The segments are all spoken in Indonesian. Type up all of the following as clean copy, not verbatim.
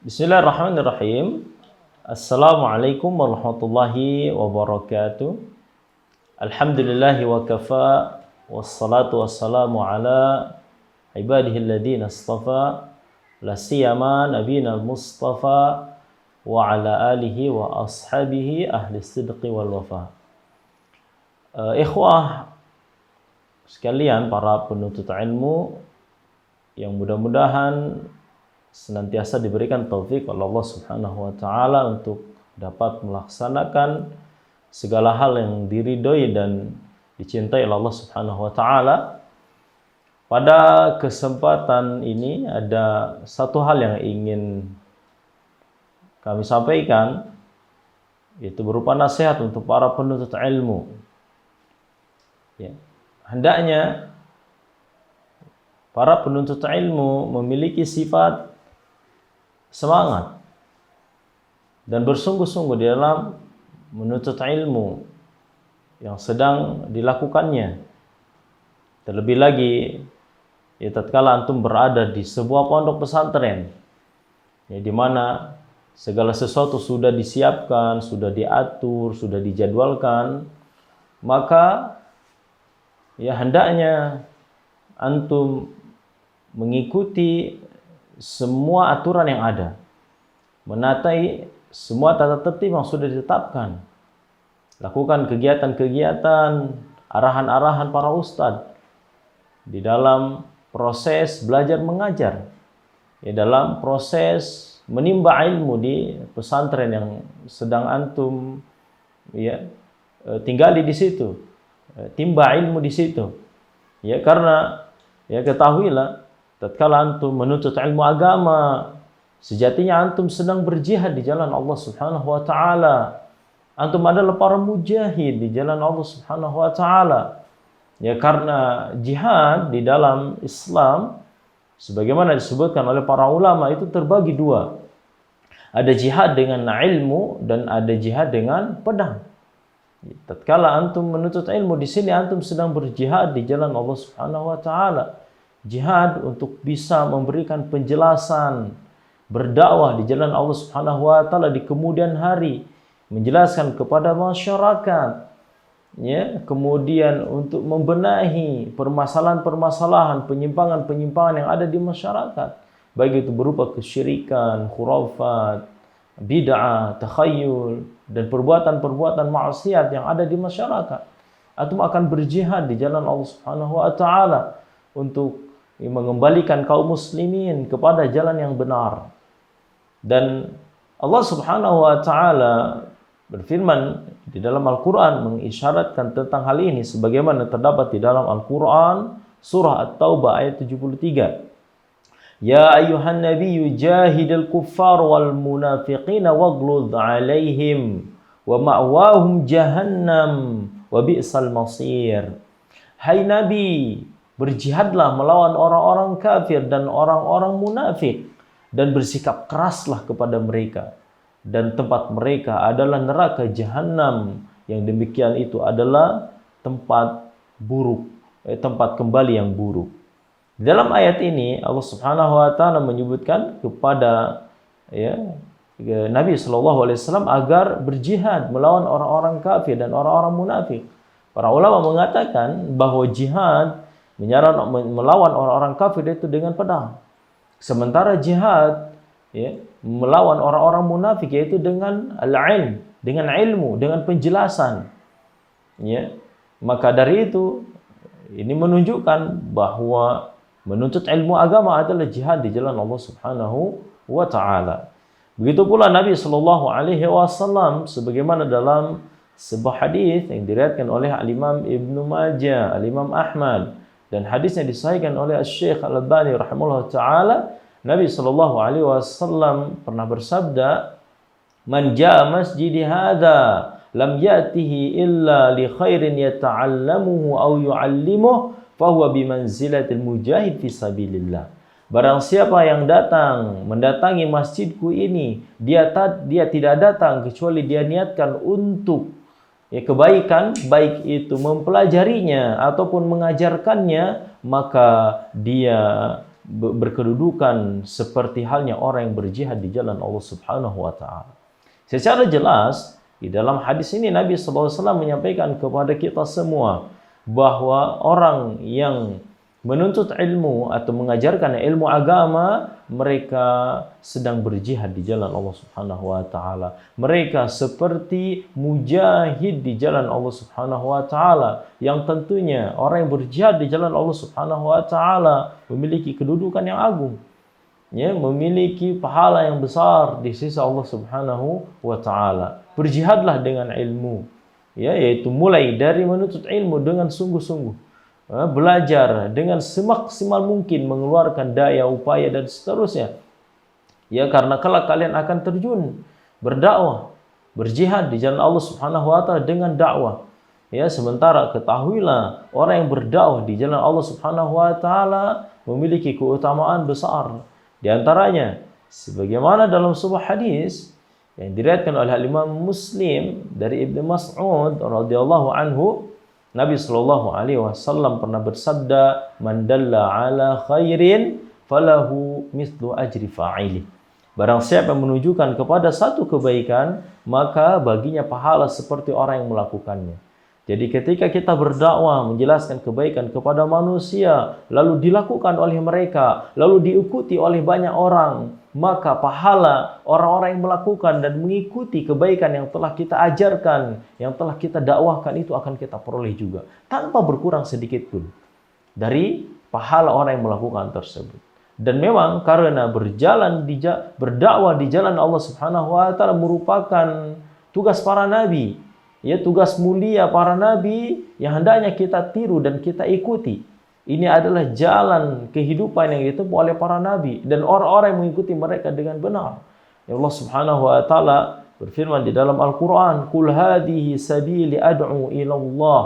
Bismillahirrahmanirrahim. Assalamualaikum warahmatullahi wabarakatuh. Alhamdulillahi wa kafa. Wassalatu wassalamu ala ibadihi alladhina istafa. La siyama nabiyina al-mustafa wa ala alihi wa ashabihi ahli sidqi wal wafa. Ikhwah sekalian, para penuntut ilmu yang mudah-mudahan senantiasa diberikan taufik oleh Allah Subhanahu wa taala untuk dapat melaksanakan segala hal yang diridhoi dan dicintai oleh Allah Subhanahu wa taala. Pada kesempatan ini ada satu hal yang ingin kami sampaikan, yaitu berupa nasihat untuk para penuntut ilmu. Ya, hendaknya para penuntut ilmu memiliki sifat semangat dan bersungguh-sungguh di dalam menuntut ilmu yang sedang dilakukannya. Terlebih lagi, ya, tatkala antum berada di sebuah pondok pesantren, ya, di mana segala sesuatu sudah disiapkan, sudah diatur, sudah dijadwalkan, maka ya hendaknya antum mengikuti semua aturan yang ada, menaati semua tata tertib yang sudah ditetapkan, lakukan kegiatan-kegiatan, arahan-arahan para ustadz di dalam proses belajar mengajar, ya, dalam proses menimba ilmu di pesantren yang sedang antum tinggali di situ, timba ilmu di situ. Ya, karena ya ketahuilah, tatkala antum menuntut ilmu agama, sejatinya antum sedang berjihad di jalan Allah Subhanahu wa taala. Antum adalah para mujahid di jalan Allah Subhanahu wa taala. Ya, karena jihad di dalam Islam sebagaimana disebutkan oleh para ulama itu terbagi dua. Ada jihad dengan ilmu dan ada jihad dengan pedang. Tatkala antum menuntut ilmu, di sini antum sedang berjihad di jalan Allah Subhanahu wa taala. Jihad untuk bisa memberikan penjelasan, berdakwah di jalan Allah Subhanahu wa taala di kemudian hari, menjelaskan kepada masyarakat, ya, kemudian untuk membenahi permasalahan-permasalahan, penyimpangan-penyimpangan yang ada di masyarakat, baik itu berupa kesyirikan, khurafat, bid'ah, takhayyul, dan perbuatan-perbuatan maksiat yang ada di masyarakat. Antum akan berjihad di jalan Allah Subhanahu wa taala untuk mengembalikan kaum muslimin kepada jalan yang benar. Dan Allah Subhanahu wa taala berfirman di dalam Al-Qur'an mengisyaratkan tentang hal ini sebagaimana terdapat di dalam Al-Qur'an surah At-Taubah ayat 73. Ya ayyuhan nabiyyu jahidil kuffar wal munafiqina waghluz 'alaihim wa ma'wahum jahannam wa bi'sal masir. Hai Nabi, berjihadlah melawan orang-orang kafir dan orang-orang munafik dan bersikap keraslah kepada mereka, dan tempat mereka adalah neraka jahanam, yang demikian itu adalah tempat buruk, tempat kembali yang buruk. Dalam ayat ini Allah Subhanahu wa taala menyebutkan kepada Nabi sallallahu alaihi wasallam agar berjihad melawan orang-orang kafir dan orang-orang munafik. Para ulama mengatakan bahwa jihad melawan orang-orang kafir itu dengan pedang. Sementara jihad, ya, melawan orang-orang munafik yaitu dengan al-ilm, dengan ilmu, dengan penjelasan. Ya. Maka dari itu ini menunjukkan bahwa menuntut ilmu agama adalah jihad di jalan Allah Subhanahu wa taala. Begitu pula Nabi sallallahu alaihi wasallam sebagaimana dalam sebuah hadis yang diriwayatkan oleh Al-Imam Ibnu Majah, Al-Imam Ahmad, dan hadisnya disahihkan oleh Syekh Al-Albani rahimahullah taala, Nabi sallallahu alaihi wasallam pernah bersabda, "Man jaa masjidi hadza lam ya'tihi illa li khairin yata'allamuhu aw yu'allimuhu fa huwa bimanzilatil mujahid fi sabilillah." Barang siapa yang mendatangi masjidku ini, dia tidak datang kecuali dia niatkan untuk kebaikan, baik itu mempelajarinya ataupun mengajarkannya, maka dia berkedudukan seperti halnya orang yang berjihad di jalan Allah Subhanahu wa taala. Secara jelas di dalam hadis ini Nabi SAW menyampaikan kepada kita semua bahwa orang yang menuntut ilmu atau mengajarkan ilmu agama, mereka sedang berjihad di jalan Allah Subhanahu wa taala. Mereka seperti mujahid di jalan Allah Subhanahu wa taala, yang tentunya orang yang berjihad di jalan Allah Subhanahu wa taala memiliki kedudukan yang agung. Ya, memiliki pahala yang besar di sisi Allah Subhanahu wa taala. Berjihadlah dengan ilmu. Ya, yaitu mulai dari menuntut ilmu dengan sungguh-sungguh. Belajar dengan semaksimal mungkin, mengeluarkan daya, upaya dan seterusnya. Ya, karena kelak kalian akan terjun berdakwah, berjihad di jalan Allah Subhanahu wa taala dengan dakwah. Ya, sementara ketahuilah orang yang berdakwah di jalan Allah Subhanahu wa taala memiliki keutamaan besar. Di antaranya sebagaimana dalam sebuah hadis yang diriwayatkan oleh Imam Muslim dari Ibnu Mas'ud radhiyallahu anhu, Nabi sallallahu alaihi wasallam pernah bersabda, "Man dalla ala khairin falahu mithlu ajri fa'ili." Barang siapa yang menunjukkan kepada satu kebaikan, maka baginya pahala seperti orang yang melakukannya. Jadi ketika kita berdakwah menjelaskan kebaikan kepada manusia, lalu dilakukan oleh mereka, lalu diikuti oleh banyak orang, maka pahala orang-orang yang melakukan dan mengikuti kebaikan yang telah kita ajarkan, yang telah kita dakwahkan itu akan kita peroleh juga, tanpa berkurang sedikit pun dari pahala orang yang melakukan tersebut. Dan memang karena berdakwah di jalan Allah Subhanahu wa taala merupakan tugas para nabi. Ya, tugas mulia para nabi yang hendaknya kita tiru dan kita ikuti. Ini adalah jalan kehidupan yang ditempuh oleh para nabi dan orang-orang yang mengikuti mereka dengan benar. Ya, Allah Subhanahu wa taala berfirman di dalam Al-Qur'an, "Qul hadhihi sabili ad'u ila Allah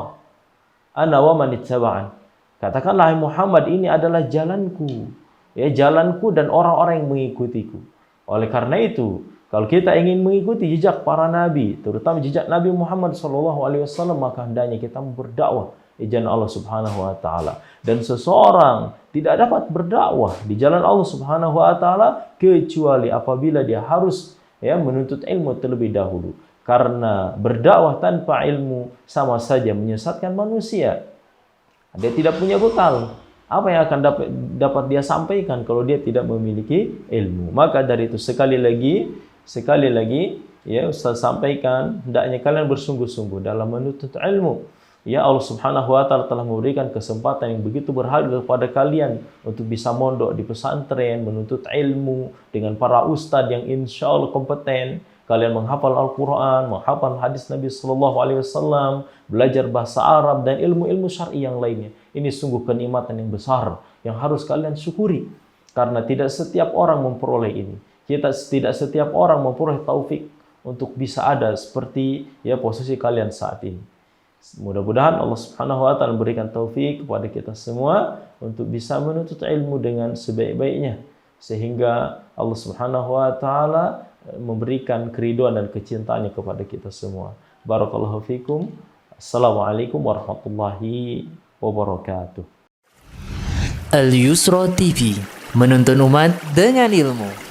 ana wa man ittaba'an." Katakanlah Muhammad, ini adalah jalanku. Ya, jalanku dan orang-orang yang mengikutiku. Oleh karena itu, kalau kita ingin mengikuti jejak para nabi, terutama jejak Nabi Muhammad SAW, maka hendaknya kita berdakwah di jalan Allah Subhanahu wa taala. Dan seseorang tidak dapat berdakwah di jalan Allah Subhanahu wa taala kecuali apabila dia harus menuntut ilmu terlebih dahulu. Karena berdakwah tanpa ilmu sama saja menyesatkan manusia. Dia tidak punya bekal. Apa yang akan dapat dia sampaikan kalau dia tidak memiliki ilmu? Maka dari itu sekali lagi ya Ustaz sampaikan, hendaknya kalian bersungguh-sungguh dalam menuntut ilmu. Ya, Allah Subhanahu wa taala telah memberikan kesempatan yang begitu berharga kepada kalian untuk bisa mondok di pesantren, menuntut ilmu dengan para ustadz yang insya Allah kompeten. Kalian menghafal Al-Quran, menghafal hadis Nabi Sallallahu Alaihi Wasallam, belajar bahasa Arab dan ilmu-ilmu syar'i yang lainnya. Ini sungguh kenikmatan yang besar yang harus kalian syukuri, karena tidak setiap orang memperoleh ini. Tidak setiap orang memperoleh taufik untuk bisa ada seperti posisi kalian saat ini. Mudah-mudahan Allah Subhanahu wa taala memberikan taufik kepada kita semua untuk bisa menuntut ilmu dengan sebaik-baiknya, sehingga Allah Subhanahu wa taala memberikan keridhaan dan kecintaannya kepada kita semua. Barakallahu fikum. Assalamualaikum warahmatullahi wabarakatuh. Al Yusra TV, menuntun umat dengan ilmu.